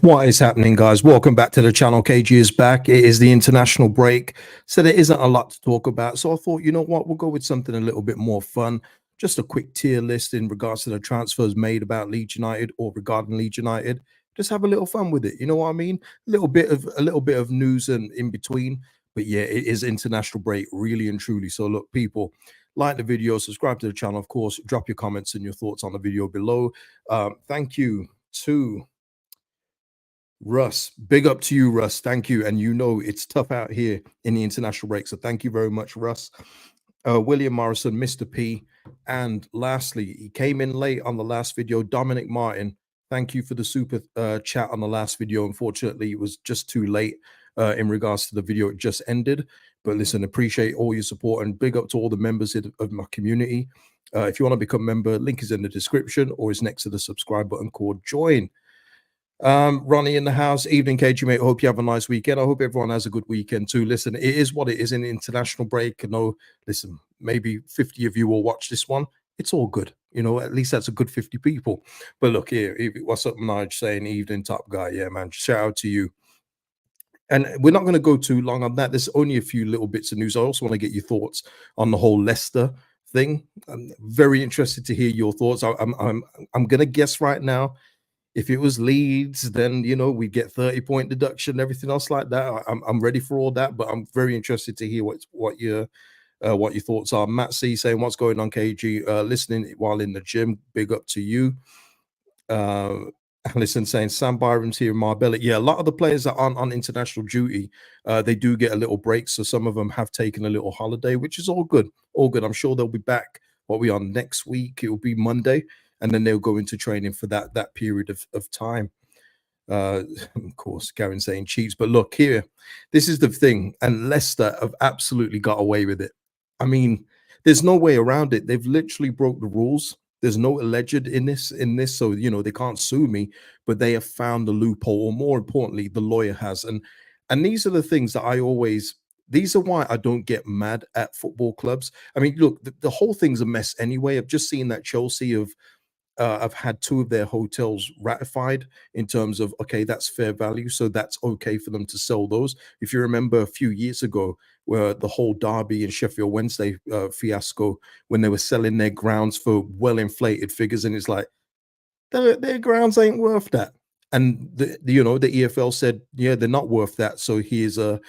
What is happening, guys? Welcome back to the channel. KG is back. It is the international break, so there isn't a lot to talk about. So I thought, you know what, we'll go with something a little bit more fun. Just a quick tier list in regards to the transfers made about Leeds United or regarding Leeds United. Just have a little fun with it. You know what I mean? A little bit of news and in between. But yeah, it is international break, really and truly. So look, people, like the video, subscribe to the channel, of course. Drop your comments and your thoughts on the video below. Thank you to Russ, big up to you, Russ. Thank you. And you know it's tough out here in the international break. So thank you very much, Russ. William Morrison, Mr. P. And lastly, he came in late on the last video, Dominic Martin. Thank you for the super chat on the last video. Unfortunately, it was just too late in regards to the video. It just ended. But listen, appreciate all your support and big up to all the members of my community. If you want to become a member, link is in the description or is next to the subscribe button called join. Ronnie in the house. Evening, KG, mate. Hope you have a nice weekend. I hope everyone has a good weekend too. Listen, it is what it is in international break. No, listen, maybe 50 of you will watch this one. It's all good. You know, at least that's a good 50 people. But look here, what's up, Nige saying evening, top guy. Yeah, man. Shout out to you. And we're not going to go too long on that. There's only a few little bits of news. I also want to get your thoughts on the whole Leicester thing. I'm very interested to hear your thoughts. I'm going to guess right now. If it was Leeds, then you know we get 30-point deduction, everything else like that. I'm ready for all that, but I'm very interested to hear what your thoughts are. Matt C saying, "What's going on, KG? Listening while in the gym. Big up to you." Listen, saying Sam Byram's here in Marbella. Yeah, a lot of the players that aren't on international duty, they do get a little break. So some of them have taken a little holiday, which is all good. All good. I'm sure they'll be back. What we on next week? It will be Monday. And then they'll go into training for that period of time. Of course, Karen saying cheats, but look here, this is the thing, and Leicester have absolutely got away with it. I mean, there's no way around it. They've literally broke the rules. There's no alleged in this, so you know they can't sue me, but they have found the loophole, or more importantly, the lawyer has. And these are the things that I always. These are why I don't get mad at football clubs. I mean, look, the whole thing's a mess anyway. I've just seen that Chelsea have had two of their hotels ratified in terms of, okay, that's fair value, so that's okay for them to sell those. If you remember a few years ago, where the whole Derby and Sheffield Wednesday fiasco, when they were selling their grounds for well inflated figures, and it's like their grounds ain't worth that. And the EFL said, yeah, they're not worth that, so here's a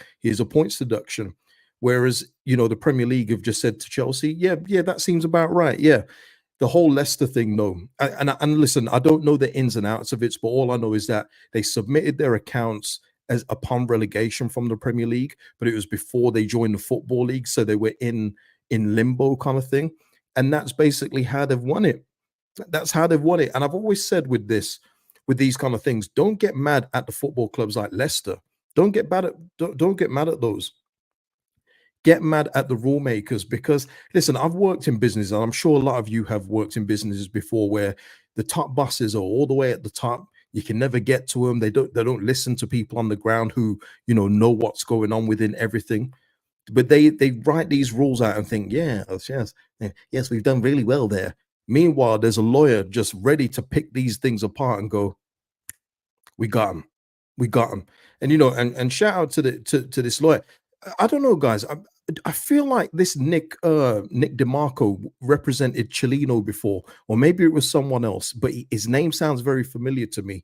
points deduction. Whereas the Premier League have just said to Chelsea, yeah, that seems about right. Yeah, the whole Leicester thing, no. And listen, I don't know the ins and outs of it, but all I know is that they submitted their accounts as upon relegation from the Premier League, but it was before they joined the Football League, so they were in limbo kind of thing. And that's basically how they've won it. That's how they've won it. And I've always said with these kind of things, don't get mad at the football clubs like Leicester. Don't get mad at those. Get mad at the rule makers, because listen, I've worked in business, and I'm sure a lot of you have worked in businesses before, where the top bosses are all the way at the top. You can never get to them. They don't listen to people on the ground who know what's going on within everything. But they write these rules out and think, yes, we've done really well there. Meanwhile, there's a lawyer just ready to pick these things apart and go, we got him. And and shout out to this lawyer. I don't know, guys. I feel like this Nick DeMarco represented Chileno before, or maybe it was someone else, but his name sounds very familiar to me.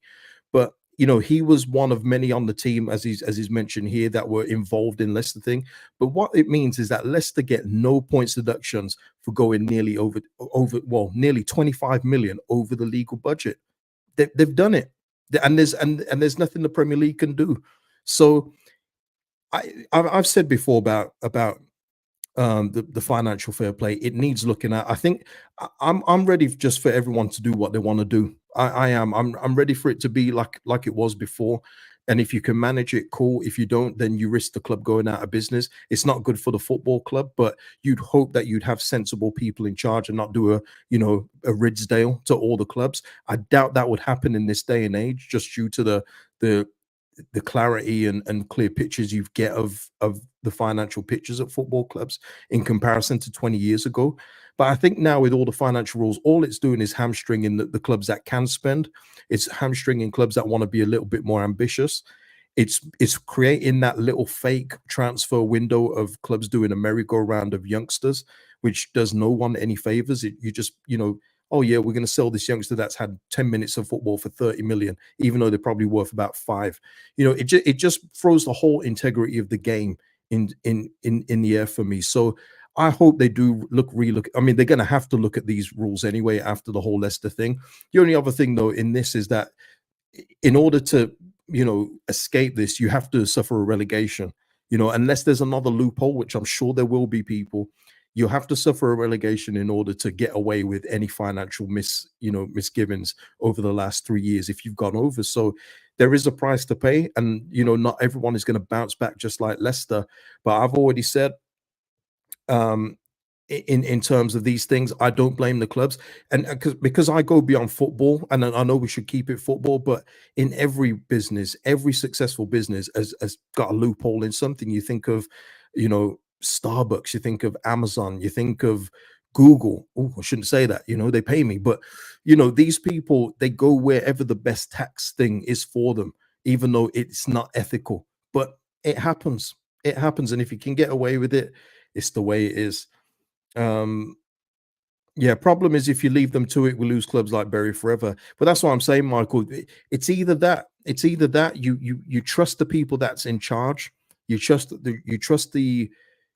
But he was one of many on the team, as he's mentioned here, that were involved in Leicester thing. But what it means is that Leicester get no points deductions for going nearly nearly 25 million over the legal budget. They've done it, and there's nothing the Premier League can do. So I've said before about the financial fair play. It needs looking at. I think I'm ready just for everyone to do what they want to do. I am. I'm ready for it to be like it was before. And if you can manage it, cool. If you don't, then you risk the club going out of business. It's not good for the football club, but you'd hope that you'd have sensible people in charge and not do a Ridsdale to all the clubs. I doubt that would happen in this day and age, just due to the clarity and clear pictures you get of the financial pictures at football clubs in comparison to 20 years ago. But I think now with all the financial rules, all it's doing is hamstringing the clubs that can spend. It's hamstringing clubs that want to be a little bit more ambitious. It's creating that little fake transfer window of clubs doing a merry-go-round of youngsters, which does no one any favors. You just, oh yeah, we're going to sell this youngster that's had 10 minutes of football for 30 million, even though they're probably worth about 5. It just throws the whole integrity of the game in the air for me. So I hope they do relook. I mean, they're going to have to look at these rules anyway after the whole Leicester thing. The only other thing though in this is that in order to escape this, you have to suffer a relegation. Unless there's another loophole, which I'm sure there will be, people, you have to suffer a relegation in order to get away with any financial misgivings over the last 3 years if you've gone over. So there is a price to pay, and not everyone is going to bounce back just like Leicester. But I've already said, in terms of these things, I don't blame the clubs, and because I go beyond football, and I know we should keep it football, but in every business, every successful business has got a loophole in something. You think of, Starbucks, you think of Amazon, you think of Google. Oh, I shouldn't say that. They pay me, but these people, they go wherever the best tax thing is for them, even though it's not ethical. But it happens. It happens, and if you can get away with it, it's the way it is. Yeah, problem is if you leave them to it, we lose clubs like Bury forever. But that's what I'm saying, Michael. It's either that you trust the people that's in charge, you trust the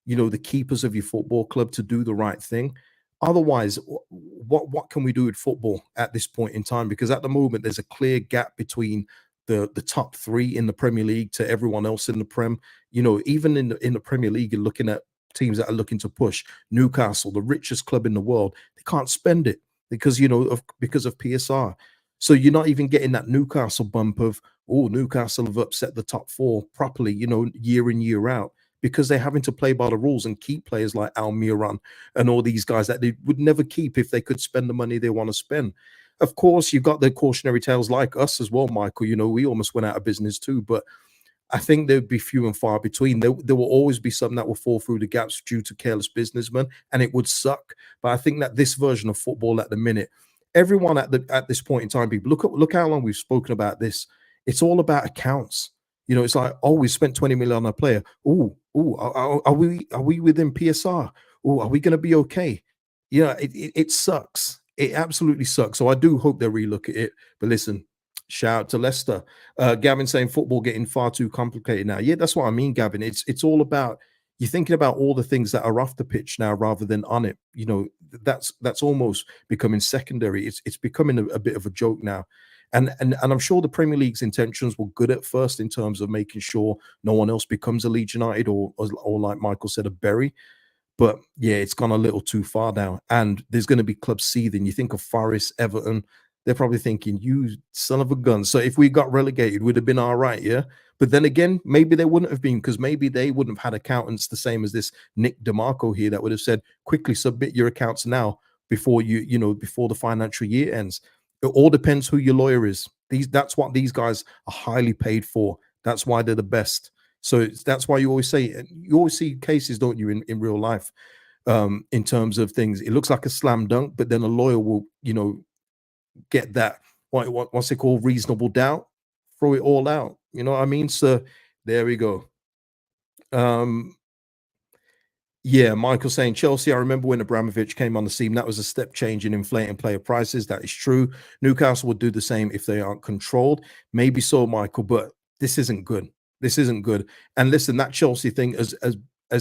the keepers of your football club to do the right thing. Otherwise, what can we do with football at this point in time? Because at the moment there's a clear gap between the top 3 in the Premier League to everyone else in the Prem. Even in the Premier League, you're looking at teams that are looking to push. Newcastle, the richest club in the world, they can't spend it because because of PSR. So you're not even getting that Newcastle bump of, oh, Newcastle have upset the top 4 properly, year in, year out, because they're having to play by the rules and keep players like Almiron and all these guys that they would never keep if they could spend the money they want to spend. Of course, you've got the cautionary tales like us as well, Michael. We almost went out of business too, but I think there'd be few and far between. There will always be some that will fall through the gaps due to careless businessmen, and it would suck. But I think that this version of football at the minute, everyone at this point in time, people look how long we've spoken about this. It's all about accounts. It's like, oh, we spent 20 million on a player. Oh, are we within PSR? Oh, are we going to be okay? It sucks. It absolutely sucks. So I do hope they relook at it. But listen, shout out to Leicester. Gavin saying football getting far too complicated now. Yeah, that's what I mean, Gavin. It's all about, you're thinking about all the things that are off the pitch now rather than on it. That's almost becoming secondary. It's becoming a bit of a joke now. And I'm sure the Premier League's intentions were good at first in terms of making sure no one else becomes a Leeds United or like Michael said, a Bury. But yeah, it's gone a little too far now. And there's going to be clubs seething. You think of Forest, Everton, they're probably thinking, you son of a gun. So if we got relegated, we'd have been all right, yeah? But then again, maybe they wouldn't have been, because maybe they wouldn't have had accountants the same as this Nick DeMarco here that would have said, quickly submit your accounts now before before the financial year ends. It all depends who your lawyer is. That's what these guys are highly paid for. That's why they're the best. So that's why you always see cases, don't you, in real life, in terms of things. It looks like a slam dunk, but then a lawyer will, get that, what's it called, reasonable doubt, throw it all out. You know what I mean? So there we go. Yeah, Michael saying Chelsea. I remember when Abramovich came on the scene, that was a step change in inflating player prices. That is true. Newcastle would do the same if they aren't controlled. Maybe so, Michael, but this isn't good. This isn't good. And listen, that Chelsea thing, as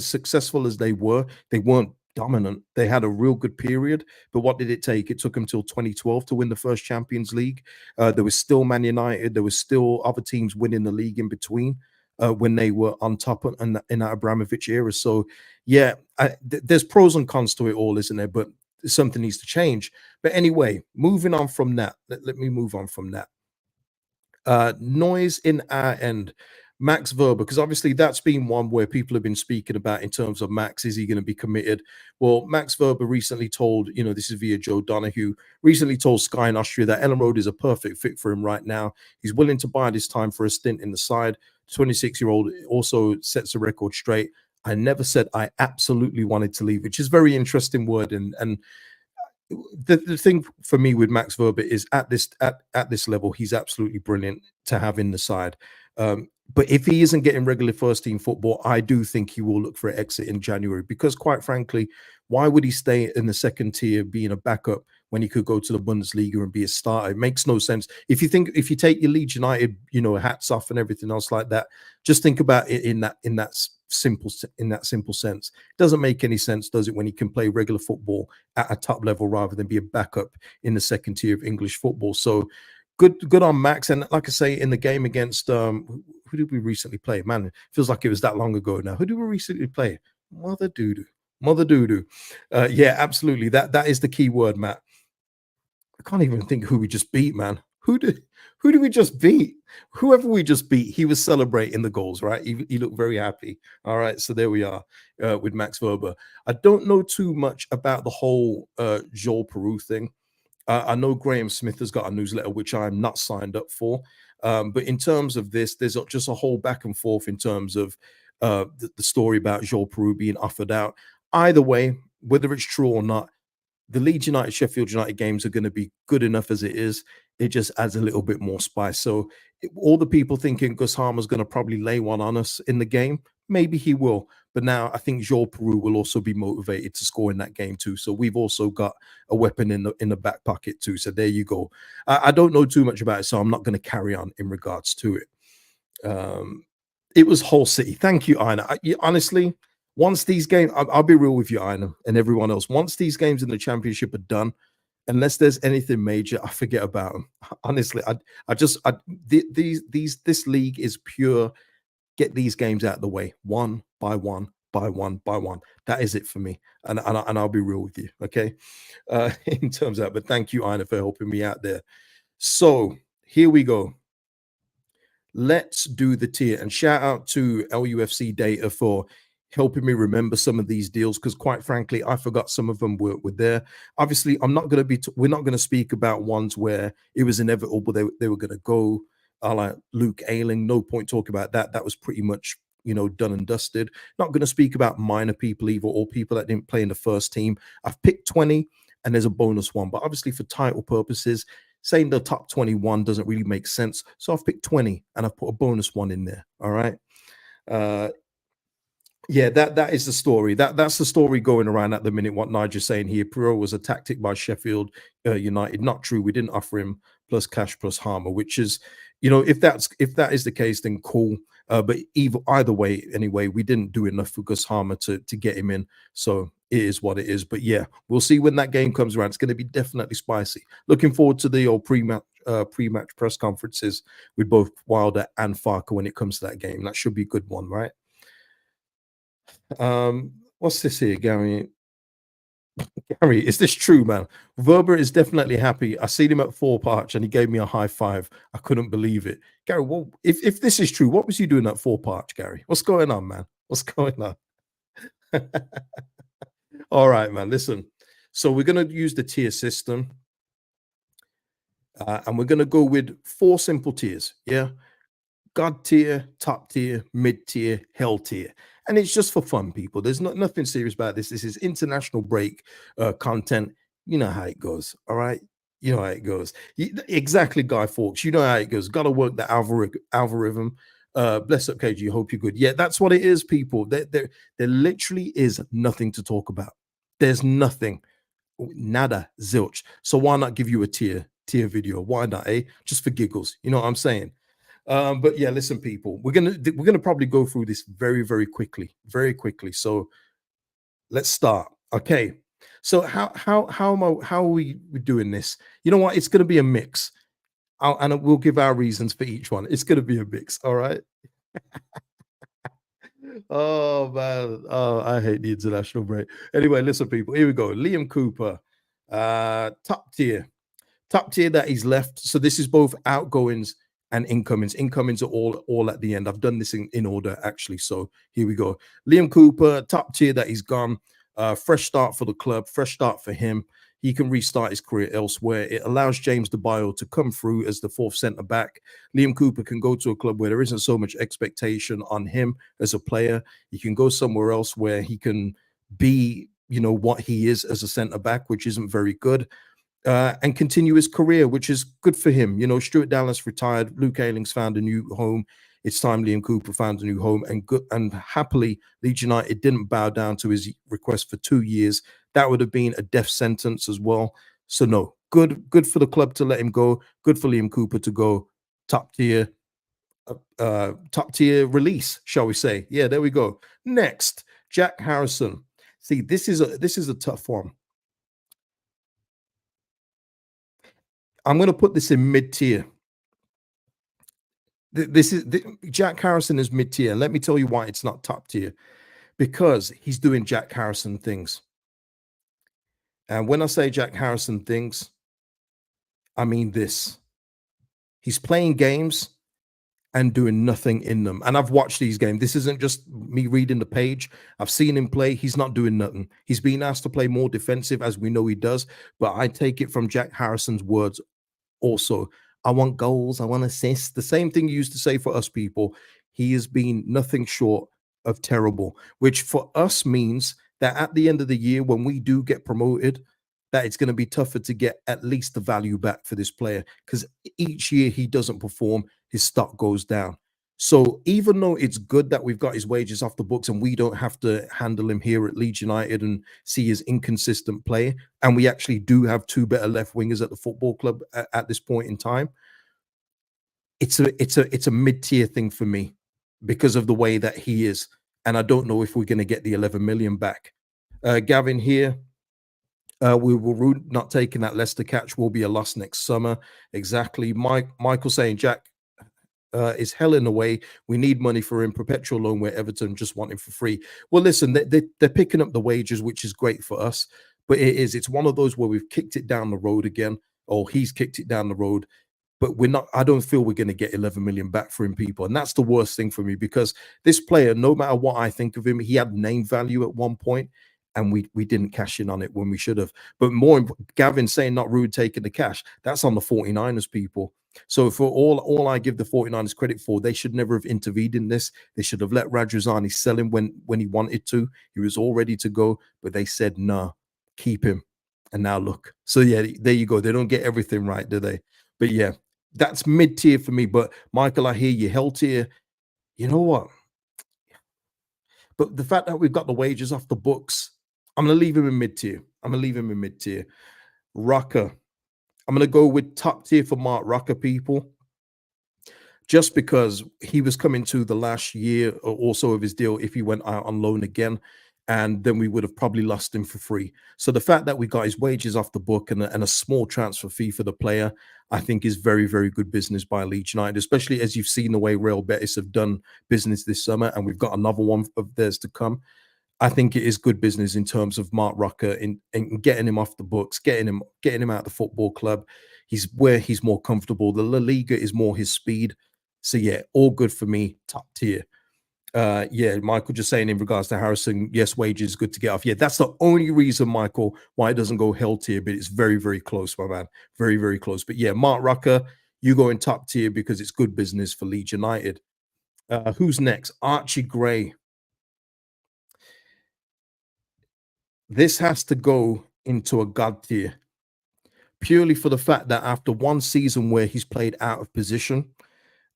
successful as they weren't dominant. They had a real good period, but what did it take? It took them till 2012 to win the first Champions League. There was still Man United. There was still other teams winning the league in between. When they were on top in that Abramovich era. So, yeah, there's pros and cons to it all, isn't there? But something needs to change. But anyway, moving on from that, let me move on from that. Noise in our end. Max Verber, because obviously that's been one where people have been speaking about in terms of Max. Is he going to be committed? Well, Max Verber recently told, this is via Joe Donahue, recently told Sky in Austria that Ellen Road is a perfect fit for him right now. He's willing to buy this time for a stint in the side. 26-year-old also sets a record straight. I never said I absolutely wanted to leave, which is very interesting word. And the thing for me with Max Verber is at this level, he's absolutely brilliant to have in the side. But if he isn't getting regular first team football, I do think he will look for an exit in January because, quite frankly, why would he stay in the second tier being a backup when he could go to the Bundesliga and be a starter? It makes no sense. If you take your Leeds United, hats off and everything else like that, just think about it in that simple sense. It doesn't make any sense, does it, when he can play regular football at a top level rather than be a backup in the second tier of English football? So good on Max. And like I say, in the game against who did we recently play? Man, it feels like it was that long ago now. Who did we recently play? Mother doo-doo. Yeah, absolutely. That is the key word, Matt. I can't even think who we just beat, man. Who did we just beat? Whoever we just beat, he was celebrating the goals, right? He looked very happy. All right, so there we are with Max Verber. I don't know too much about the whole Joel Peru thing. I know Graham Smith has got a newsletter which I'm not signed up for, but in terms of this, there's just a whole back and forth in terms of the story about Joel Peru being offered out. Either way, whether it's true or not, the Leeds United, Sheffield United games are going to be good enough as it is. It just adds a little bit more spice. So all the people thinking Gus Harmer's going to probably lay one on us in the game, maybe he will. But now I think Joel Peru will also be motivated to score in that game too. So we've also got a weapon in the back pocket too. So there you go. I don't know too much about it, so I'm not going to carry on in regards to it. It was Hull City. Thank you, Aina. Honestly, once these games, I'll be real with you, Aina, and everyone else. Once these games in the championship are done, unless there's anything major, I forget about them. Honestly, this league is pure. Get these games out of the way, one by one, by one by one. That is it for me, and I'll be real with you, okay? In terms of that, but thank you, Aina, for helping me out there. So here we go. Let's do the tier, and shout out to LUFC Data for helping me remember some of these deals, because quite frankly, I forgot some of them were there. Obviously, we're not going to speak about ones where it was inevitable they were going to go, like Luke Ayling. No point talking about that. That was pretty much done and dusted. Not going to speak about minor people either, or people that didn't play in the first team. I've picked 20 and there's a bonus one, but obviously for title purposes, saying the top 21 doesn't really make sense. So I've picked 20 and I've put a bonus one in there. All right. Yeah, that is the story. That's the story going around at the minute. What Nigel's saying here, Pereira was a tactic by Sheffield United. Not true. We didn't offer him plus cash plus Harmer, which is, if that is the case, then cool. But either way, anyway, we didn't do enough for Gus Harmer to get him in. So it is what it is. But yeah, we'll see when that game comes around. It's going to be definitely spicy. Looking forward to the old pre-match press conferences with both Wilder and Farker when it comes to that game. That should be a good one, right? What's this here, Gary? Gary, is this true, man? Verber is definitely happy. I seen him at 4 Parch and he gave me a high five. I couldn't believe it. Gary, well, if this is true, what was you doing at 4 Parch, Gary? What's going on, man? What's going on? All right, man. Listen, so we're going to use the tier system. And we're going to go with 4 simple tiers. Yeah. God tier, top tier, mid tier, hell tier. And it's just for fun, people. There's nothing serious about this. This is international break content. You know how it goes. All right. You know how it goes. Exactly, Guy Fawkes. You know how it goes. Got to work the algorithm. Bless up, KG. Hope you're good. Yeah, that's what it is, people. There literally is nothing to talk about. There's nothing. Nada, zilch. So why not give you a tier video? Why not, eh? Just for giggles. You know what I'm saying? But yeah, listen, people, we're gonna probably go through this very, very quickly. So let's start. Okay. So how are we doing this? You know what? It's gonna be a mix. And we'll give our reasons for each one. It's gonna be a mix. All right. Oh man. Oh, I hate the international break. Anyway, listen, people. Here we go. Liam Cooper, top tier that he's left. So this is both outgoings and incomings. Incomings are all at the end. I've done this in order, actually. So here we go. Liam Cooper, top tier that he's gone. Fresh start for the club. Fresh start for him. he can restart his career elsewhere. It allows James DeBio to come through as the fourth centre back. Liam Cooper can go to a club where there isn't so much expectation on him as a player. He can go somewhere else where he can be, what he is as a centre back, which isn't very good, and continue his career, which is good for him. Stuart Dallas retired. Luke Ayling's found a new home. It's time Liam Cooper found a new home, and happily, Leeds United didn't bow down to his request for 2 years. That would have been a death sentence as well. So no, good for the club to let him go. Good for Liam Cooper to go top tier, top tier release, shall we say? Yeah, there we go. Next, Jack Harrison. See, this is a tough one. I'm going to put this in mid tier. Jack Harrison is mid tier. Let me tell you why it's not top tier. Because he's doing Jack Harrison things. And when I say Jack Harrison things, I mean this. He's playing games and doing nothing in them. And I've watched these games. This isn't just me reading the page. I've seen him play. He's not doing nothing. He's being asked to play more defensive, as we know he does. But I take it from Jack Harrison's words also. I want goals. I want assists. The same thing you used to say for us people. He has been nothing short of terrible, which for us means that at the end of the year, when we do get promoted, that it's going to be tougher to get at least the value back for this player, because each year he doesn't perform, his stock goes down. So even though it's good that we've got his wages off the books and we don't have to handle him here at Leeds United and see his inconsistent play, and we actually do have two better left wingers at the football club at this point in time, it's a mid-tier thing for me because of the way that he is. And I don't know if we're going to get the 11 million back. Gavin here, we will root not taking that Leicester catch will be a loss next summer. Exactly. Michael saying Jack is hell in the way. We need money for him. Perpetual loan where Everton just want him for free. Well, listen, they're picking up the wages, which is great for us. But it's one of those where we've kicked it down the road again, or he's kicked it down the road. But we're not, I don't feel we're going to get 11 million back for him, people. And that's the worst thing for me, because this player, no matter what I think of him, he had name value at one point, and we didn't cash in on it when we should have. But more, Gavin saying not rude taking the cash, that's on the 49ers, people. So for all I give the 49ers credit for, they should never have intervened in this. They should have let Radrizzani sell him when he wanted to. He was all ready to go, but they said, nah, keep him. And now look. So yeah, there you go. They don't get everything right, do they? But yeah, that's mid-tier for me. But Michael, I hear you. Hell tier. You know what? But the fact that we've got the wages off the books, I'm going to leave him in mid-tier. I'm going to leave him in mid-tier. Rucker. I'm going to go with top tier for Mark Rucker, people. Just because he was coming to the last year or so of his deal if he went out on loan again. And then we would have probably lost him for free. So the fact that we got his wages off the book and a small transfer fee for the player, I think is very, very good business by Leeds United, especially as you've seen the way Real Betis have done business this summer, and we've got another one of theirs to come. I think it is good business in terms of Mark Rucker in getting him off the books, getting him out of the football club. He's where he's more comfortable. The La Liga is more his speed. So yeah, all good for me, top tier. Yeah, Michael just saying in regards to Harrison, yes, wages good to get off. Yeah, that's the only reason, Michael, why it doesn't go hell tier, but it's very, very close, my man. Very, very close. But yeah, Mark Rucker, you go in top tier because it's good business for Leeds United. Who's next? Archie Gray. This has to go into a God tier purely for the fact that after one season where he's played out of position,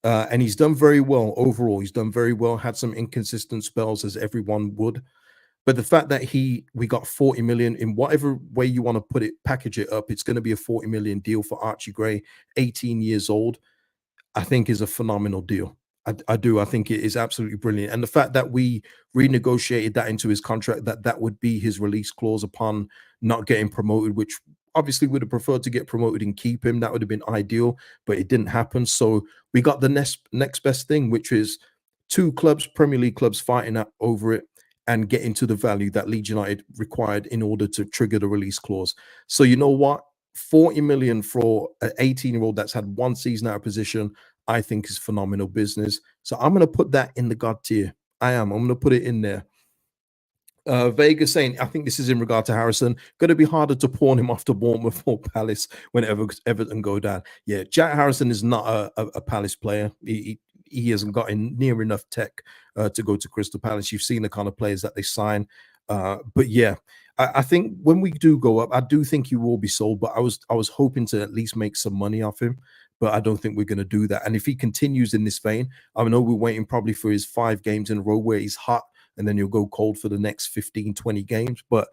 and he's done very well overall. He's done very well, had some inconsistent spells as everyone would. But the fact that we got 40 million in whatever way you want to put it, package it up, it's going to be a 40 million deal for Archie Gray, 18 years old, I think is a phenomenal deal. I do. I think it is absolutely brilliant. And the fact that we renegotiated that into his contract, that would be his release clause upon not getting promoted, which obviously would have preferred to get promoted and keep him. That would have been ideal, but it didn't happen. So we got the next best thing, which is two clubs, Premier League clubs, fighting over it and getting to the value that Leeds United required in order to trigger the release clause. So you know what? 40 million for an 18-year-old that's had one season out of position, I think is phenomenal business. So I'm going to put that in the God tier. I'm going to put it in there. Vega saying, I think this is in regard to Harrison. Going to be harder to pawn him off to Bournemouth or Palace whenever Everton go down. Yeah, Jack Harrison is not a Palace player. He hasn't got in near enough tech to go to Crystal Palace. You've seen the kind of players that they sign. But yeah, I think when we do go up, I do think he will be sold. But I was hoping to at least make some money off him. But I don't think we're going to do that. And if he continues in this vein, I know we're waiting probably for his 5 games in a row where he's hot and then he'll go cold for the next 15, 20 games. But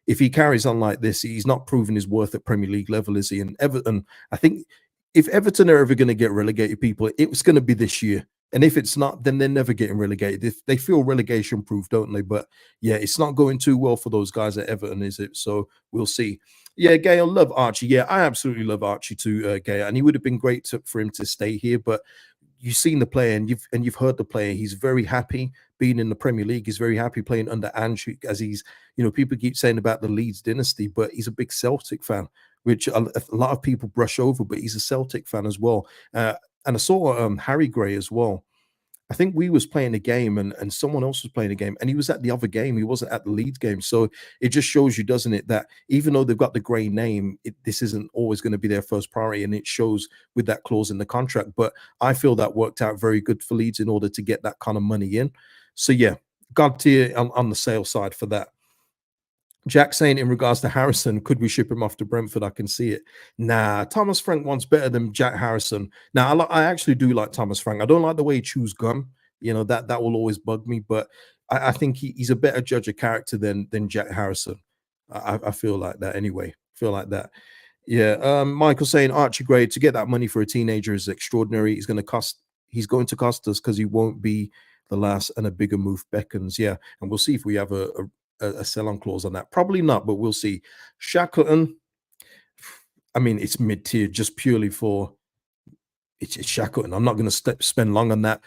if he carries on like this, he's not proving his worth at Premier League level, is he? And Everton, I think if Everton are ever going to get relegated, people, it was going to be this year. And if it's not, then they're never getting relegated. If they feel relegation proof, don't they? But yeah, it's not going too well for those guys at Everton, is it? So we'll see. Yeah, Gail, love Archie. Yeah, I absolutely love Archie too, Gail. And he would have been great for him to stay here, but you've seen the player and you've heard the player. He's very happy being in the Premier League. He's very happy playing under Ange, as he's, people keep saying about the Leeds dynasty, but he's a big Celtic fan, which a lot of people brush over, but he's a Celtic fan as well. And I saw Harry Gray as well. I think we was playing a game and someone else was playing a game and he was at the other game. He wasn't at the Leeds game. So it just shows you, doesn't it, that even though they've got the Gray name, this isn't always going to be their first priority. And it shows with that clause in the contract. But I feel that worked out very good for Leeds in order to get that kind of money in. So yeah, God tier on the sale side for that. Jack saying in regards to Harrison, could we ship him off to Brentford? I can see it. Nah, Thomas Frank wants better than Jack Harrison. Now, I actually do like Thomas Frank. I don't like the way he chews gum. That will always bug me, but I think he's a better judge of character than Jack Harrison. I feel like that anyway. Feel like that. Yeah. Michael saying Archie Gray, to get that money for a teenager is extraordinary. He's going to cost us because he won't be the last, and a bigger move beckons. Yeah. And we'll see if we have a sell-on clause on that. Probably not, but we'll see. Shackleton, I mean, it's mid-tier just purely for it's Shackleton. I'm not going to spend long on that.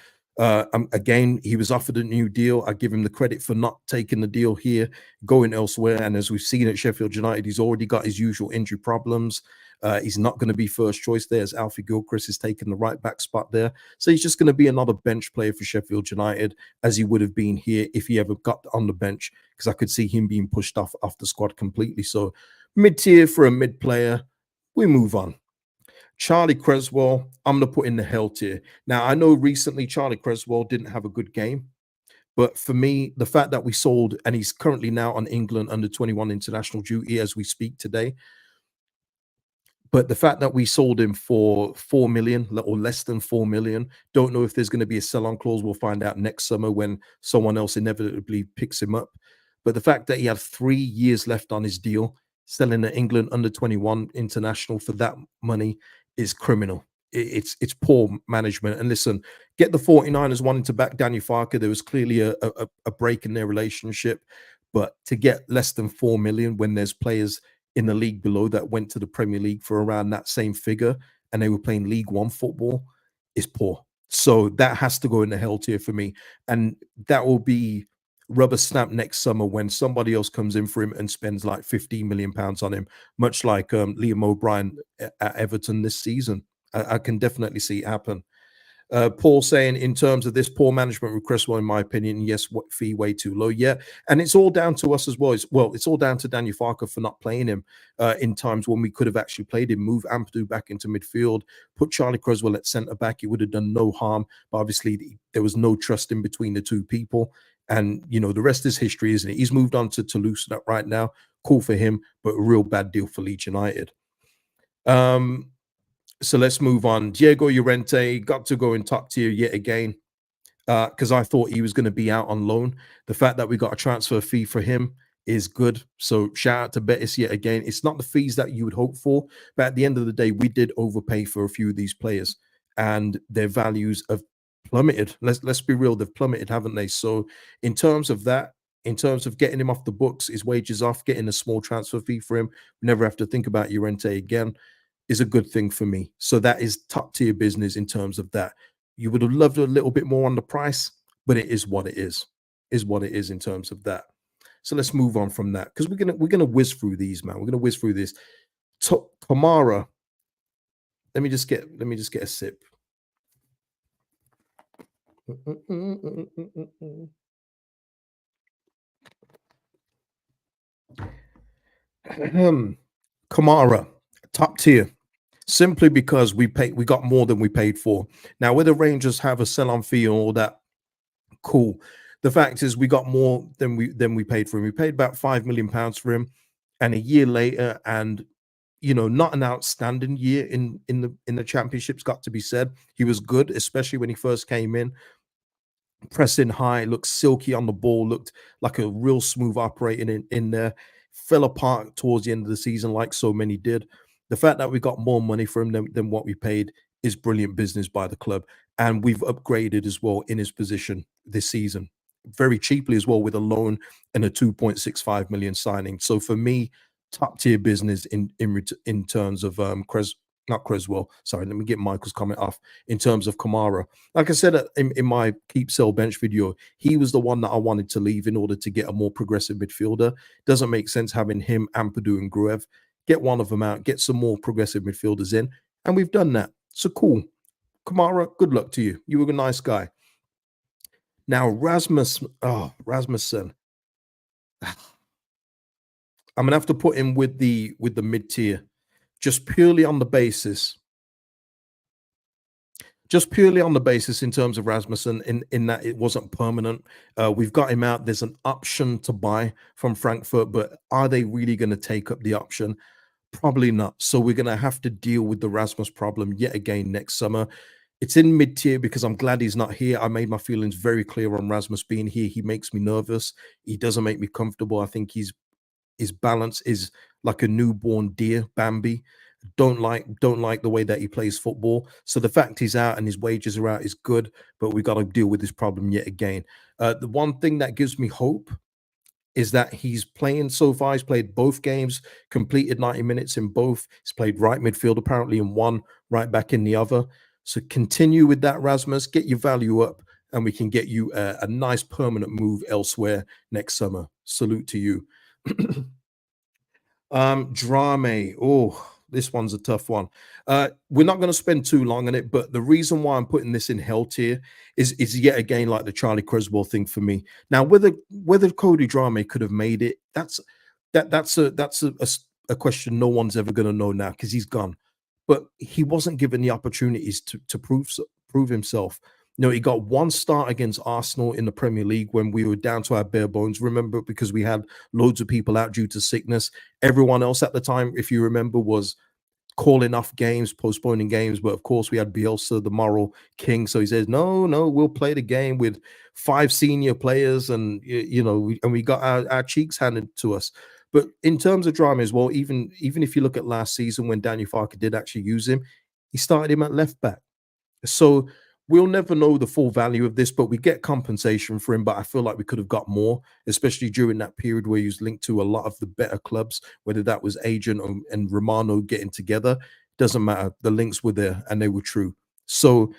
Again, he was offered a new deal. I give him the credit for not taking the deal here, going elsewhere. And as we've seen at Sheffield United, he's already got his usual injury problems. He's not going to be first choice there, as Alfie Gilchrist is taking the right back spot there. So he's just going to be another bench player for Sheffield United, as he would have been here if he ever got on the bench, because I could see him being pushed off the squad completely. So mid-tier for a mid player. We move on. Charlie Creswell, I'm going to put in the hell tier. Now, I know recently Charlie Creswell didn't have a good game, but for me, the fact that we sold, and he's currently now on England under 21 international duty as we speak today, but the fact that we sold him for 4 million or less than 4 million, don't know if there's going to be a sell-on clause. We'll find out next summer when someone else inevitably picks him up. But the fact that he had 3 years left on his deal, selling an England under 21 international for that money is criminal. It's poor management. And listen, get the 49ers wanting to back Daniel Farker. There was clearly a break in their relationship. But to get less than 4 million when there's players in the league below that went to the Premier League for around that same figure and they were playing League One football is poor. So that has to go in the hell tier for me. And that will be rubber stamp next summer when somebody else comes in for him and spends like 15 million pounds on him, much like Liam O'Brien at Everton this season. I can definitely see it happen. Paul saying, in terms of this poor management with Cresswell, in my opinion, yes, what fee way too low. Yeah, and it's all down to us as well. It's all down to Daniel Farker for not playing him in times when we could have actually played him. Move Ampadu back into midfield, put Charlie Cresswell at centre back. He would have done no harm. But obviously, there was no trust in between the two people. And the rest is history, isn't it? He's moved on to loosen up right now. Cool for him, but a real bad deal for Leeds United. So let's move on. Diego Llorente got to go in top tier yet again because I thought he was going to be out on loan. The fact that we got a transfer fee for him is good. So shout out to Betis yet again. It's not the fees that you would hope for, but at the end of the day, we did overpay for a few of these players and their values have plummeted. Let's be real, they've plummeted, haven't they? So in terms of that, in terms of getting him off the books, his wages off, getting a small transfer fee for him, we never have to think about Llorente again, is a good thing for me. So that is top tier business in terms of that. You would have loved a little bit more on the price, but it is what it is what it is in terms of that. So let's move on from that because we're gonna whiz through these, man. We're gonna whiz through this. Kamara. Let me just get a sip. Ahem. Kamara, top tier, simply because we got more than we paid for. Now, whether Rangers have a sell-on fee and all that, cool. The fact is, we got more than we paid for him. We paid about £5 million for him, and a year later, and not an outstanding year in the championships. Got to be said, he was good, especially when he first came in, pressing high, looked silky on the ball, looked like a real smooth operating in there. Fell apart towards the end of the season, like so many did. The fact that we got more money for him than what we paid is brilliant business by the club, and we've upgraded as well in his position this season, very cheaply as well, with a loan and a 2.65 million signing. So for me, top tier business in terms of not Creswell. Sorry, let me get Michael's comment off. In terms of Kamara, like I said in my keep sell bench video, he was the one that I wanted to leave in order to get a more progressive midfielder. Doesn't make sense having him, Ampadu, and Gruev. Get one of them out, get some more progressive midfielders in, and we've done that. So cool. Kamara, good luck to you. You were a nice guy. Now, Rasmussen. I'm gonna have to put him with the mid tier, just purely on the basis just purely on the basis in terms of Rasmussen, in that it wasn't permanent. We've got him out. There's an option to buy from Frankfurt, but are they really going to take up the option? Probably not. So we're going to have to deal with the Rasmus problem yet again next summer. It's in mid tier because I'm glad he's not here. I made my feelings very clear on Rasmus being here. He makes me nervous. He doesn't make me comfortable. I think his balance is like a newborn deer, Bambi. Don't like the way that he plays football. So the fact he's out and his wages are out is good, but we've got to deal with this problem yet again. The one thing that gives me hope is that he's playing so far. He's played both games, completed 90 minutes in both. He's played right midfield apparently in one, right back in the other. So continue with that, Rasmus. Get your value up, and we can get you a nice permanent move elsewhere next summer. Salute to you. Drame. Oh, this one's a tough one. We're not going to spend too long on it, but the reason why I'm putting this in hell tier is yet again like the Charlie Creswell thing for me. Now, whether Cody Drame could have made it, that's a question no one's ever going to know now because he's gone. But he wasn't given the opportunities to prove himself. He got one start against Arsenal in the Premier League when we were down to our bare bones. Remember, because we had loads of people out due to sickness. Everyone else at the time, if you remember, was calling off games, postponing games. But of course, we had Bielsa, the moral king. So he says, no, no, we'll play the game with 5 senior players. And, and we got our cheeks handed to us. But in terms of drama as well, even if you look at last season when Daniel Farke did actually use him, he started him at left back. So we'll never know the full value of this, but we get compensation for him. But I feel like we could have got more, especially during that period where he was linked to a lot of the better clubs, whether that was Agent and Romano getting together. Doesn't matter. The links were there and they were true. So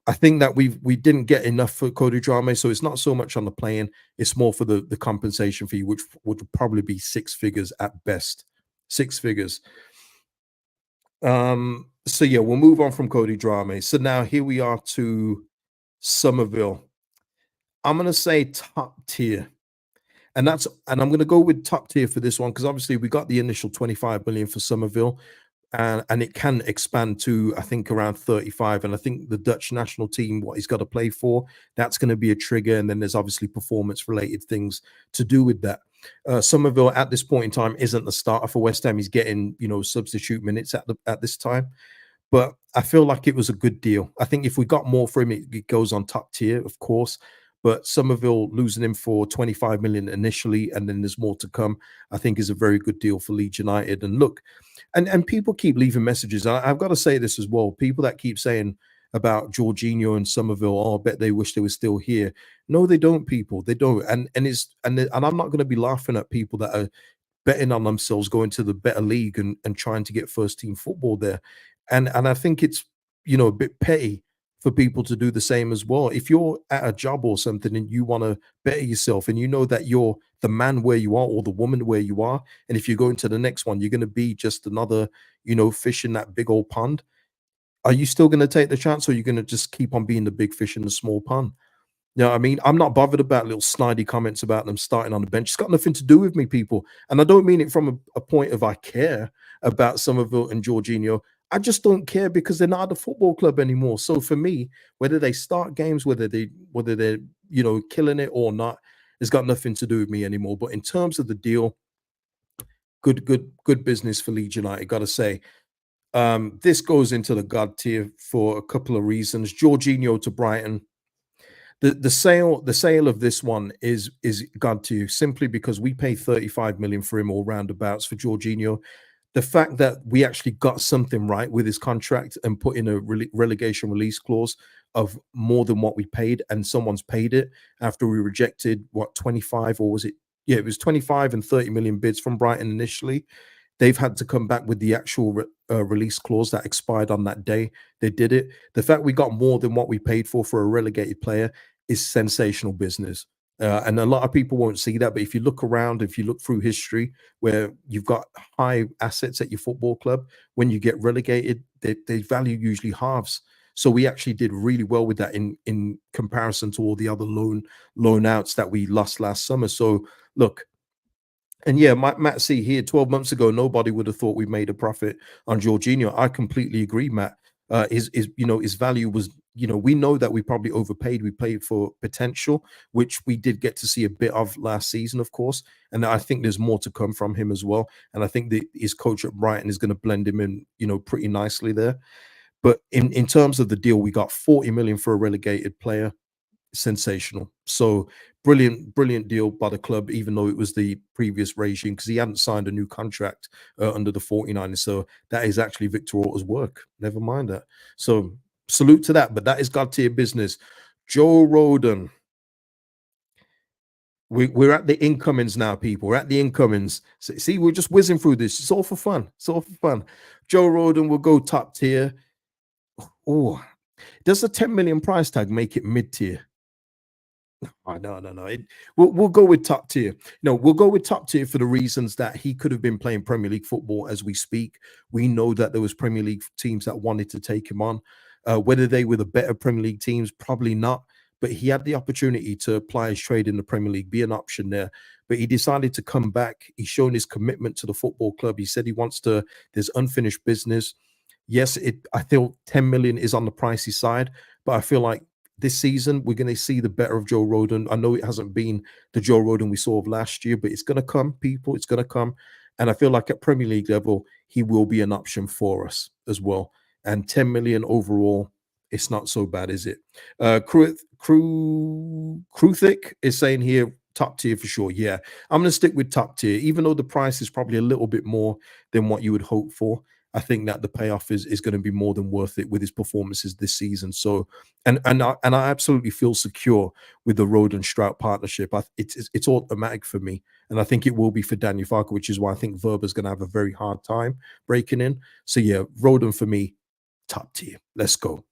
I think that we didn't get enough for Cody Drame. So it's not so much on the playing, it's more for the compensation fee, which would probably be 6 figures at best. 6 figures. So yeah, we'll move on from Cody Drame. So now here we are to Somerville. I'm gonna say top tier. And I'm gonna go with top tier for this one because obviously we got the initial 25 million for Somerville, and it can expand to I think around 35. And I think the Dutch national team, what he's got to play for, that's going to be a trigger. And then there's obviously performance related things to do with that. Somerville at this point in time isn't the starter for West Ham. He's getting substitute minutes at this time. But I feel like it was a good deal. I think if we got more for him, it goes on top tier, of course. But Somerville losing him for 25 million initially, and then there's more to come, I think is a very good deal for Leeds United. And look, and people keep leaving messages. I've got to say this as well. People that keep saying about Jorginho and Somerville, oh, I bet they wish they were still here. No, they don't, people. They don't. And I'm not going to be laughing at people that are betting on themselves going to the better league and trying to get first team football there. And I think it's a bit petty for people to do the same as well. If you're at a job or something and you want to better yourself and you know that you're the man where you are or the woman where you are, and if you go into the next one, you're going to be just another, fish in that big old pond. Are you still going to take the chance, or are you going to just keep on being the big fish in the small pond? You know what I mean? I'm not bothered about little snidey comments about them starting on the bench. It's got nothing to do with me, people. And I don't mean it from a point of I care about Somerville and Jorginho. I just don't care because they're not at the football club anymore. So for me, whether they start games, whether they're killing it or not, it's got nothing to do with me anymore. But in terms of the deal, good business for Leeds United. Got to say, this goes into the god tier for a couple of reasons. Jorginho to Brighton, the sale of this one is gone to you simply because we paid 35 million for him all roundabouts for Jorginho. The fact that we actually got something right with his contract and put in a relegation release clause of more than what we paid, and someone's paid it after we rejected what 25, or was it? Yeah, it was 25 and 30 million bids from Brighton initially. They've had to come back with the actual release clause that expired on that day. They did it. The fact we got more than what we paid for a relegated player is sensational business. And a lot of people won't see that. But if you look around, if you look through history where you've got high assets at your football club, when you get relegated, they value usually halves. So we actually did really well with that in comparison to all the other loan outs that we lost last summer. So look, and yeah, Matt C here, 12 months ago, nobody would have thought we made a profit on Jorginho. I completely agree, Matt. His value was, we know that we probably overpaid. We paid for potential, which we did get to see a bit of last season, of course. And I think there's more to come from him as well. And I think that his coach at Brighton is going to blend him in, pretty nicely there. But in terms of the deal, we got 40 million for a relegated player. Sensational. So brilliant deal by the club, even though it was the previous regime, because he hadn't signed a new contract under the 49ers. So that is actually Victor Orta's work. Never mind that. So salute to that. But that is God tier business. Joe Roden. We're at the incomings now, people. We're at the incomings. See, we're just whizzing through this. It's all for fun. It's all for fun. Joe Roden will go top tier. Oh, does the 10 million price tag make it mid tier? Oh, no. We'll go with top tier. No, we'll go with top tier for the reasons that he could have been playing Premier League football as we speak. We know that there was Premier League teams that wanted to take him on. Whether they were the better Premier League teams, probably not. But he had the opportunity to apply his trade in the Premier League, be an option there. But he decided to come back. He's shown his commitment to the football club. He said he wants to. There's unfinished business. Yes, I feel 10 million is on the pricey side, but I feel like this season we're going to see the better of Joe Roden. I know it hasn't been the Joe Roden we saw of last year, but it's going to come, people. It's going to come. And I feel like at Premier League level, he will be an option for us as well. And 10 million overall, it's not so bad, is it? Kruthick is saying here, top tier for sure. Yeah, I'm going to stick with top tier, even though the price is probably a little bit more than what you would hope for. I think that the payoff is going to be more than worth it with his performances this season. So, and I absolutely feel secure with the Roden Strout partnership. It's automatic for me, and I think it will be for Daniel Farker, which is why I think Verba's going to have a very hard time breaking in. So yeah, Roden for me, top tier. Let's go.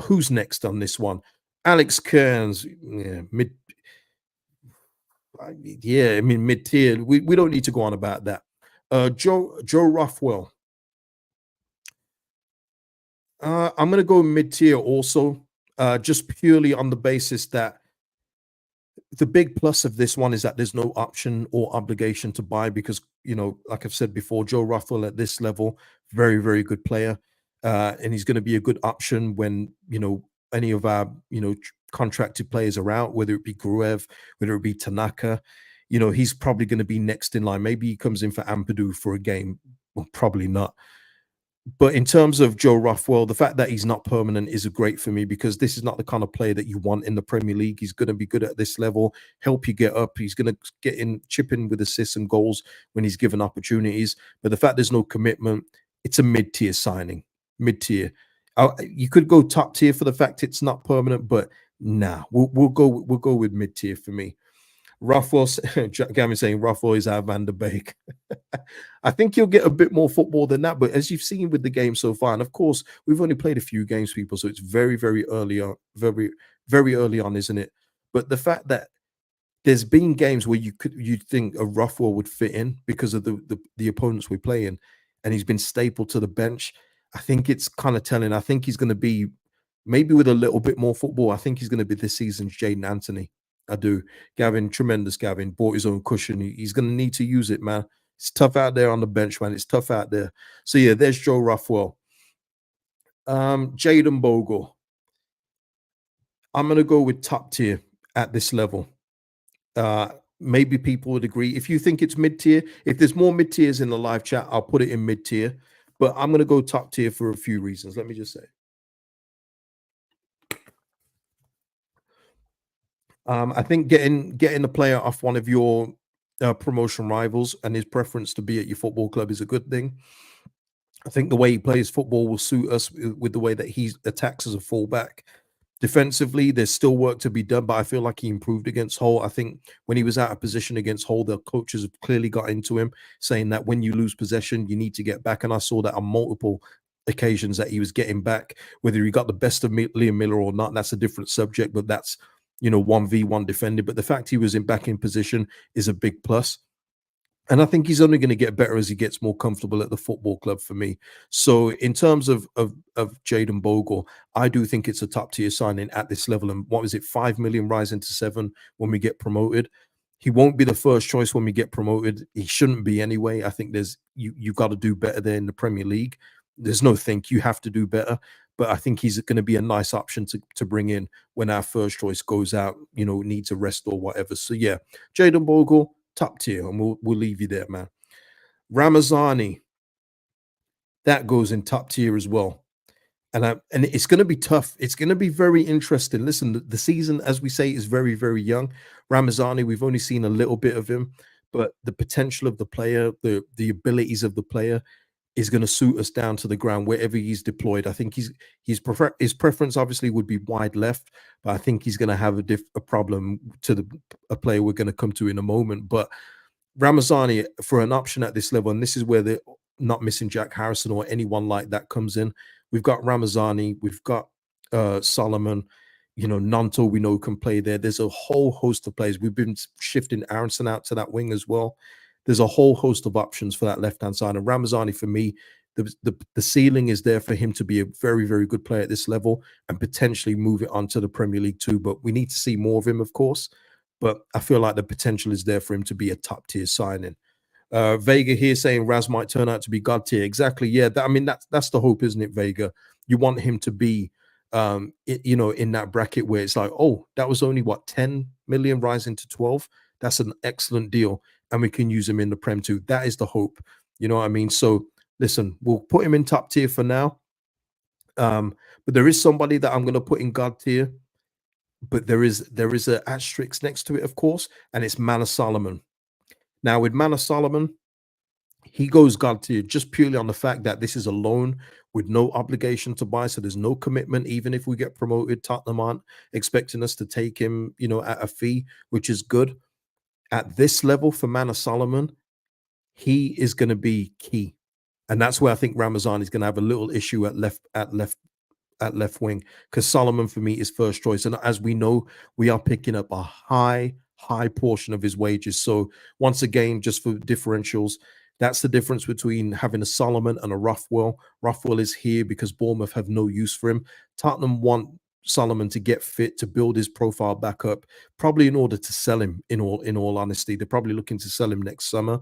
Who's next on this one? Alex Kearns, yeah, mid tier. We don't need to go on about that. Joe Rothwell. I'm going to go mid tier also, just purely on the basis that the big plus of this one is that there's no option or obligation to buy because, like I've said before, Joe Ruffell at this level, very, very good player. And he's going to be a good option when, any of our, contracted players are out, whether it be Gruev, whether it be Tanaka, he's probably going to be next in line. Maybe he comes in for Ampadu for a game. Well, probably not. But in terms of Joe Rothwell, the fact that he's not permanent is great for me because this is not the kind of player that you want in the Premier League. He's going to be good at this level, help you get up. He's going to chip in with assists and goals when he's given opportunities. But the fact there's no commitment, it's a mid-tier signing. Mid-tier. You could go top tier for the fact it's not permanent, but nah, we'll go with mid-tier for me. Ruffwell, Gavin saying Ruffwell is our Van der Beek. I think you'll get a bit more football than that, but as you've seen with the game so far, and of course we've only played a few games, people, so it's very, very early on, very, very early on, isn't it? But the fact that there's been games where you'd think a Ruffwell would fit in because of the opponents we're playing, and he's been stapled to the bench. I think it's kind of telling. I think he's going to be maybe with a little bit more football. I think he's going to be this season's Jaden Anthony. I do. Gavin, tremendous Gavin, bought his own cushion. He's going to need to use it, man. It's tough out there on the bench, man. It's tough out there. So yeah, there's Joe Ruffwell. Jaden Bogle. I'm going to go with top tier at this level. Maybe people would agree. If you think it's mid tier, if there's more mid tiers in the live chat, I'll put it in mid tier. But I'm going to go top tier for a few reasons. Let me just say. I think getting a player off one of your promotion rivals and his preference to be at your football club is a good thing. I think the way he plays football will suit us with the way that he attacks as a fullback. Defensively, there's still work to be done, but I feel like he improved against Hull. I think when he was out of position against Hull, the coaches have clearly got into him, saying that when you lose possession, you need to get back. And I saw that on multiple occasions that he was getting back. Whether he got the best of Liam Miller or not, that's a different subject, but that's, 1v1 defending. But the fact he was back in position is a big plus. And I think he's only going to get better as he gets more comfortable at the football club for me. So in terms of Jaden Bogle, I do think it's a top tier signing at this level. And what was it, 5 million rising to 7 when we get promoted? He won't be the first choice when we get promoted. He shouldn't be anyway. I think you've got to do better there in the Premier League. There's no think you have to do better. But I think he's going to be a nice option to bring in when our first choice goes out, needs a rest or whatever. So yeah, Jaden Bogle, top tier, and we'll leave you there, man. Ramazani, that goes in top tier as well. And it's going to be tough. It's going to be very interesting. Listen, the season, as we say, is very, very young. Ramazani, we've only seen a little bit of him, but the potential of the player, the abilities of the player is going to suit us down to the ground wherever he's deployed. I think his preference obviously would be wide left, but I think he's going to have a problem to a player we're going to come to in a moment. But Ramazani for an option at this level, and this is where they're not missing Jack Harrison or anyone like that comes in. We've got Ramazani, we've got Solomon, Gnonto we know can play there. There's a whole host of players. We've been shifting Aronson out to that wing as well. There's a whole host of options for that left-hand side. And Ramazani, for me, the ceiling is there for him to be a very, very good player at this level and potentially move it on to the Premier League too. But we need to see more of him, of course. But I feel like the potential is there for him to be a top-tier signing. Vega here saying Raz might turn out to be God tier. Exactly. Yeah. That's the hope, isn't it, Vega? You want him to be, in that bracket where it's like, oh, that was only what, 10 million rising to 12. That's an excellent deal. And we can use him in the Prem too. That is the hope. You know what I mean? So listen, we'll put him in top tier for now. But there is somebody that I'm going to put in God tier. But there is a asterisk next to it, of course, and it's Manor Solomon. Now, with Manor Solomon, he goes God tier just purely on the fact that this is a loan with no obligation to buy. So there's no commitment. Even if we get promoted, Tottenham aren't expecting us to take him, at a fee, which is good. At this level for Manor Solomon, he is going to be key. And that's where I think Ramazan is going to have a little issue at left wing, because Solomon for me is first choice. And as we know, we are picking up a high portion of his wages. So once again, just for differentials, that's the difference between having a Solomon and a Ruffwell. Ruffwell is here because Bournemouth have no use for him. Tottenham want Solomon to get fit, to build his profile back up, probably in order to sell him. In all honesty, they're probably looking to sell him next summer.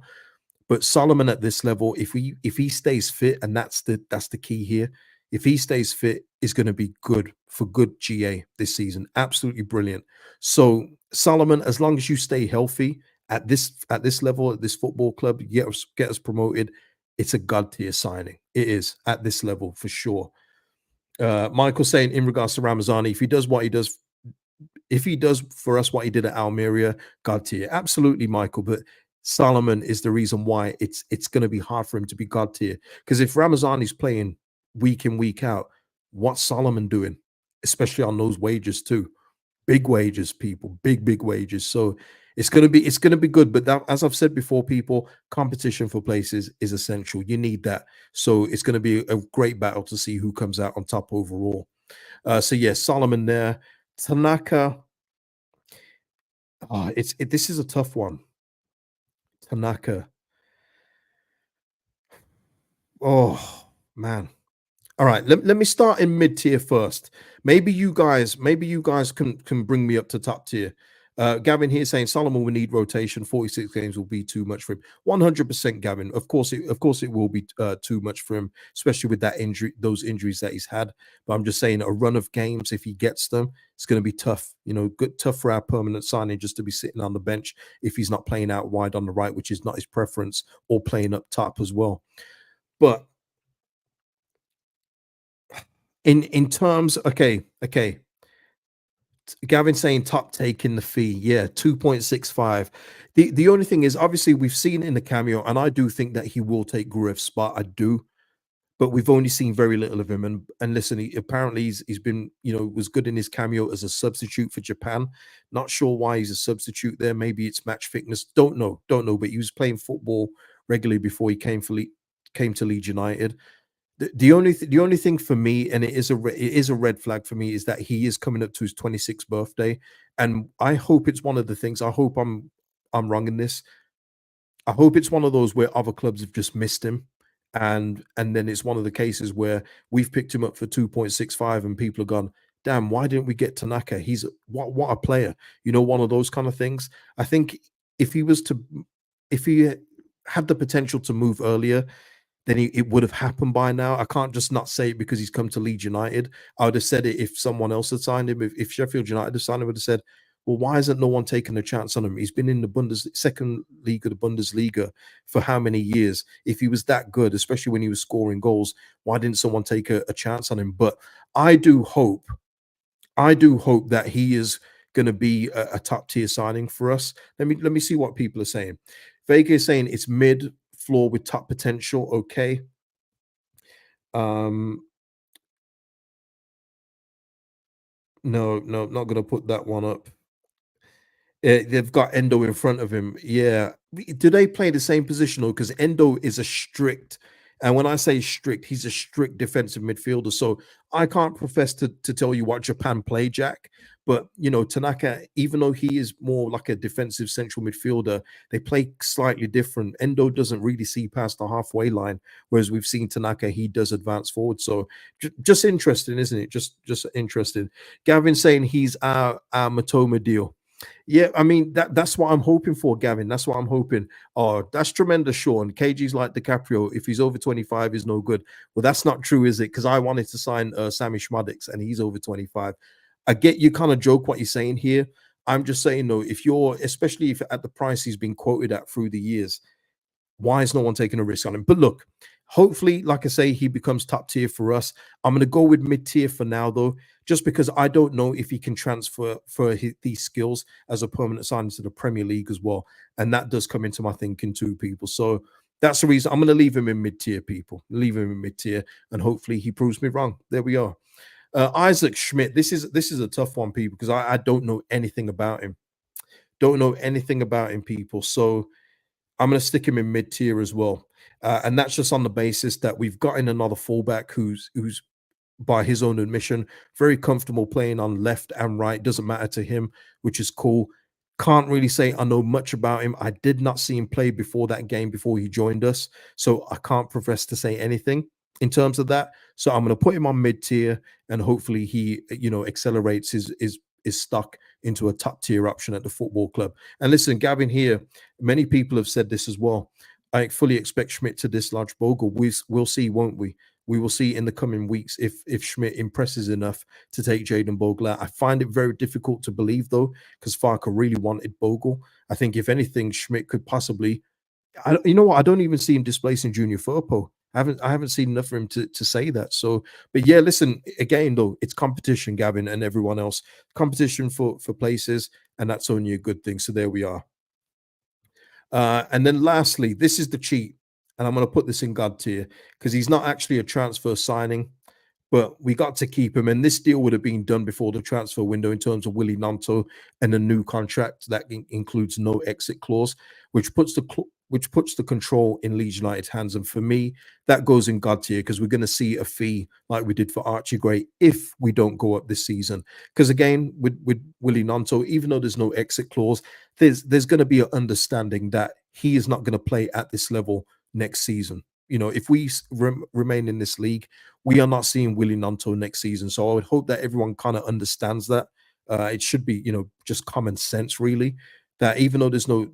But Solomon at this level, if he stays fit, and that's the key here, if he stays fit, is going to be good for good GA this season. Absolutely brilliant. So Solomon, as long as you stay healthy at this level, at this football club, get us promoted, it's a God tier signing. It is at this level for sure. Michael saying in regards to Ramazani, if he does for us what he did at Almeria, God tier. Absolutely, Michael. But Solomon is the reason why it's going to be hard for him to be God tier. Because if Ramazani's playing week in, week out, what's Solomon doing? Especially on those wages too. Big wages, people. Big wages. So it's gonna be good. But that, as I've said before, people, competition for places is essential. You need that. So it's gonna be a great battle to see who comes out on top overall. So yeah, Solomon there. Tanaka. This is a tough one. Tanaka. Oh man. All right, let me start in mid tier first. Maybe you guys can bring me up to top tier. Gavin here saying Solomon will need rotation. 46 games will be too much for him. 100%, Gavin. Of course, it will be too much for him, especially with that injury, those injuries that he's had. But I'm just saying, a run of games, if he gets them, it's going to be tough. You know, good tough for our permanent signing just to be sitting on the bench if he's not playing out wide on the right, which is not his preference, or playing up top as well. But in terms, okay, Gavin saying top taking the fee, yeah, 2.65. The only thing is, obviously, we've seen in the cameo, and I do think that he will take Gurev's spot. I do, but we've only seen very little of him. And listen, apparently he's been, you know, was good in his cameo as a substitute for Japan. Not sure why he's a substitute there. Maybe it's match fitness. Don't know. But he was playing football regularly before he came to Leeds United. The only thing for me, and it is a red flag for me, is that he is coming up to his 26th birthday, and I hope it's one of the things. I hope I'm wrong in this. I hope it's one of those where other clubs have just missed him, and then it's one of the cases where we've picked him up for 2.65, and people have gone, "Damn, why didn't we get Tanaka? He's what a player." You know, one of those kind of things. I think if he was to, if he had the potential to move earlier, then it would have happened by now. I can't just not say it because he's come to Leeds United. I would have said it if someone else had signed him. If Sheffield United had signed him, I would have said, well, why isn't no one taking a chance on him? He's been in the second league of the Bundesliga for how many years? If he was that good, especially when he was scoring goals, why didn't someone take a chance on him? But I do hope, I do hope that he is going to be a top tier signing for us. Let me see what people are saying. Vega is saying it's mid floor with top potential. Okay. Um, no, not gonna put that one up. They've got Endo in front of him. Yeah. Do they play the same position though? Because Endo is a strict, and when I say strict, he's a strict defensive midfielder. So I can't profess to tell you what Japan play, Jack. But you know, Tanaka, even though he is more like a defensive central midfielder, they play slightly different. Endo doesn't really see past the halfway line, whereas we've seen Tanaka, he does advance forward. So just interesting, isn't it? Just interesting. Gavin saying he's our Matoma deal. Yeah, I mean that's what I'm hoping for, Gavin. That's what I'm hoping. Oh, that's tremendous, Sean. KG's like DiCaprio. If he's over 25, he's no good. Well, that's not true, is it? Because I wanted to sign Sammy Schmadix, and he's over 25. I get you kind of joke what you're saying here. I'm just saying though, if you're, especially if at the price he's been quoted at through the years, why is no one taking a risk on him? But look, hopefully, like I say, he becomes top tier for us. I'm going to go with mid tier for now, though, just because I don't know if he can transfer for these skills as a permanent signing to the Premier League as well. And that does come into my thinking too, people. So that's the reason I'm going to leave him in mid tier, people. Leave him in mid tier, and hopefully he proves me wrong. There we are. Isaac Schmidt. This is a tough one, people, because I don't know anything about him. Don't know anything about him, people. So I'm going to stick him in mid tier as well, and that's just on the basis that we've got in another fullback who's by his own admission very comfortable playing on left and right. Doesn't matter to him, which is cool. Can't really say I know much about him. I did not see him play before that game before he joined us, so I can't profess to say anything in terms of that. So I'm going to put him on mid tier, and hopefully he, you know, accelerates his stock into a top tier option at the football club. And listen, Gavin here, many people have said this as well. I fully expect Schmidt to dislodge Bogle. We'll see, won't we? We will see in the coming weeks if Schmidt impresses enough to take Jaden Bogle out. I find it very difficult to believe, though, because Farker really wanted Bogle. I think, if anything, Schmidt could possibly, you know what? I don't even see him displacing Junior Firpo. I haven't seen enough for him to say that. So, but yeah, listen, again though, it's competition, Gavin, and everyone else. Competition for places, and that's only a good thing. So there we are. And then lastly, this is the cheat, and I'm going to put this in God tier because he's not actually a transfer signing, but we got to keep him. And this deal would have been done before the transfer window in terms of Willie Gnonto and a new contract that includes no exit clause, which puts the control in Leeds United's hands. And for me, that goes in God tier because we're going to see a fee like we did for Archie Gray if we don't go up this season. Because again, with Willie Gnonto, even though there's no exit clause, there's going to be an understanding that he is not going to play at this level next season. if we remain in this league, we are not seeing Willie Gnonto next season. So I would hope that everyone kind of understands that. It should be, just common sense, really, that even though there's no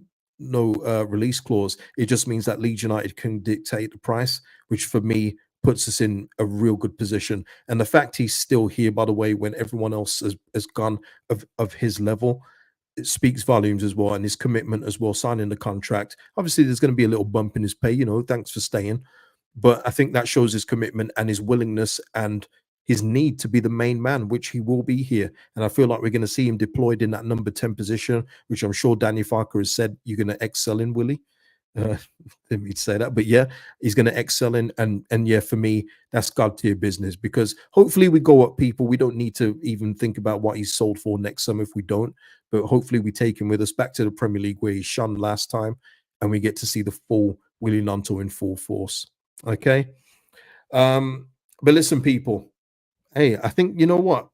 release clause, it just means that Leeds United can dictate the price, which for me puts us in a real good position. And the fact he's still here, by the way, when everyone else has gone of his level, it speaks volumes as well, and his commitment as well, signing the contract. Obviously, there's going to be a little bump in his pay, thanks for staying. But I think that shows his commitment and his willingness and his need to be the main man, which he will be here. And I feel like we're going to see him deployed in that number 10 position, which I'm sure Danny Farker has said you're going to excel in, Willie. Didn't mean to say that, but yeah, he's going to excel in, and yeah, for me, that's God tier business, because hopefully we go up, people. We don't need to even think about what he's sold for next summer if we don't, but hopefully we take him with us back to the Premier League where he shone last time, and we get to see the full Willie Gnonto in full force. Okay. But listen, people, hey, I think, you know what?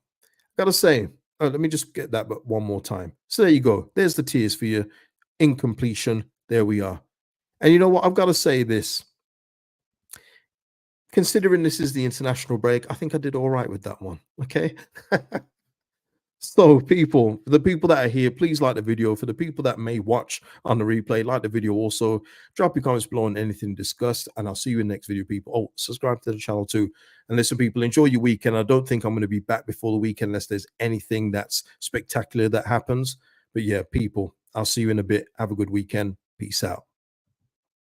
Gotta say, let me just get that but one more time. So there you go. There's the tiers for you. Incompletion. There we are. And you know what? I've got to say this. Considering this is the international break, I think I did all right with that one. Okay. So, people, for the people that are here, please like the video. For the people that may watch on the replay, like the video also. Drop your comments below on anything discussed, and I'll see you in the next video, people. Oh, subscribe to the channel too. And listen, people, enjoy your weekend. I don't think I'm going to be back before the weekend unless there's anything that's spectacular that happens. But yeah, people, I'll see you in a bit. Have a good weekend. Peace out.